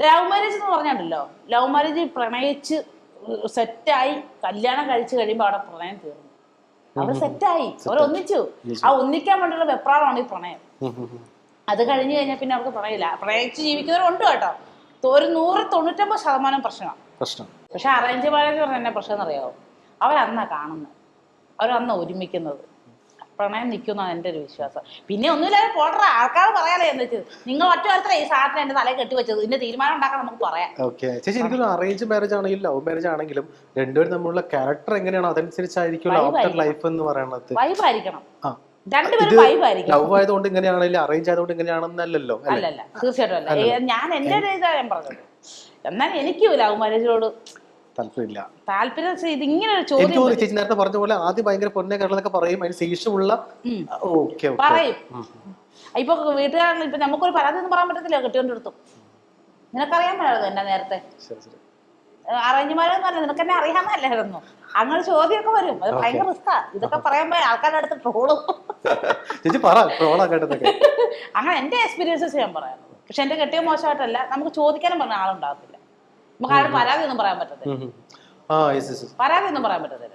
Love marriage എന്ന് പറഞ്ഞാണ്ടല്ലോ, love marriage പ്രണയിച്ച് സെറ്റായി കല്യാണം കഴിച്ചു കഴിയുമ്പോൾ അവിടെ പ്രണയം തീർന്നു. അവിടെ സെറ്റായി, അവർ ഒന്നിച്ചു. ആ ഒന്നിക്കാൻ വേണ്ടിയുള്ള വെപ്രാളമാണ് ഈ പ്രണയം. അത് കഴിഞ്ഞു കഴിഞ്ഞാൽ പിന്നെ അവർക്ക് പ്രണയമില്ല. പ്രണയിച്ച് ജീവിക്കുന്നവരുണ്ട് കേട്ടോ, ഒരു 199% പ്രശ്നമാണ്. പക്ഷെ അറേഞ്ച് മാരേജ് പറഞ്ഞ എന്നാ പ്രശ്നം എന്നറിയാമോ? അവരന്നാ കാണുന്നത്, അവരന്നാ ഒരുമിക്കുന്നത്, പ്രണയം നിൽക്കുന്നതാണ് എൻ്റെ ഒരു വിശ്വാസം. പിന്നെ ഒന്നുമില്ലാതെ പോട്ടറ ആൾക്കാർ പറയാലേ എന്ന് വെച്ചത്, നിങ്ങൾ ഒറ്റ കാലത്തിലെ ഈ സാധനം എന്റെ തലയിൽ കെട്ടിവെച്ചത്, ഇതിന്റെ തീരുമാനം ഉണ്ടാക്കാൻ നമുക്ക് പറയാം. ഓക്കെ ചേച്ചി, എനിക്ക് അറേഞ്ച് മാരേജ് ആണെങ്കിലും ലവ് മാരേജ് ആണെങ്കിലും രണ്ടുപേരും തമ്മിലുള്ള ക്യാരക്ടർ എങ്ങനെയാണോ അതനുസരിച്ചായിരിക്കും ആഫ്റ്റർ ലൈഫ് എന്ന് പറയുന്നത്. വൈബായിരിക്കണം, രണ്ടുപേരും വൈബായിരിക്കും. ലവ് ആയതുകൊണ്ട് ഇങ്ങനെയാണെങ്കിലും അറേഞ്ച് ആയതുകൊണ്ട് ഇങ്ങനെയാണെന്നല്ലോ. അല്ലല്ല, തീർച്ചയായിട്ടും അല്ല. ഞാൻ എന്റെ ഒരു ഇതാ ഞാൻ പറഞ്ഞത്. എന്നാൽ എനിക്ക് ലവ് മാരേജിനോട് താല്പര്യം. ഇതിങ്ങനെ ഒരു ചോദ്യം ചേച്ചി നേരത്തെ പറഞ്ഞ പോലെ ആദ്യം ഭയങ്കര പൊന്നെ കടലൊക്കെ പറയും, അതിന് ശേഷമുള്ള പറയും. ഇപ്പൊ വീട്ടുകാരാണ്, ഇപ്പൊ നമുക്കൊരു പരാതി ഒന്നും പറയാൻ പറ്റത്തില്ല കെട്ടിയോണ്ടെടുത്തും. നിനക്കറിയാൻ പറ്റായിരുന്നു എന്നെ നേരത്തെ അറേഞ്ച് മാരേജ് പറഞ്ഞ നിനക്ക് എന്നെ അറിയാമെന്നല്ലായിരുന്നു. അങ്ങനെ ചോദ്യമൊക്കെ വരും, അത് ഭയങ്കര റിസ്കാ. ഇതൊക്കെ പറയാൻ ആൾക്കാരുടെ അടുത്ത് ട്രോളും. അങ്ങനെ എന്റെ എക്സ്പീരിയൻസസ് ഞാൻ പറയാം. പക്ഷെ എന്റെ കെട്ടിയ മോശമായിട്ടല്ല, നമുക്ക് ചോദിക്കാനും പറഞ്ഞ ആളുണ്ടാകത്തില്ല. നമുക്ക് ആരും പരാതി ഒന്നും പറയാൻ പറ്റത്തില്ല. പരാതി ഒന്നും പറയാൻ പറ്റത്തില്ല.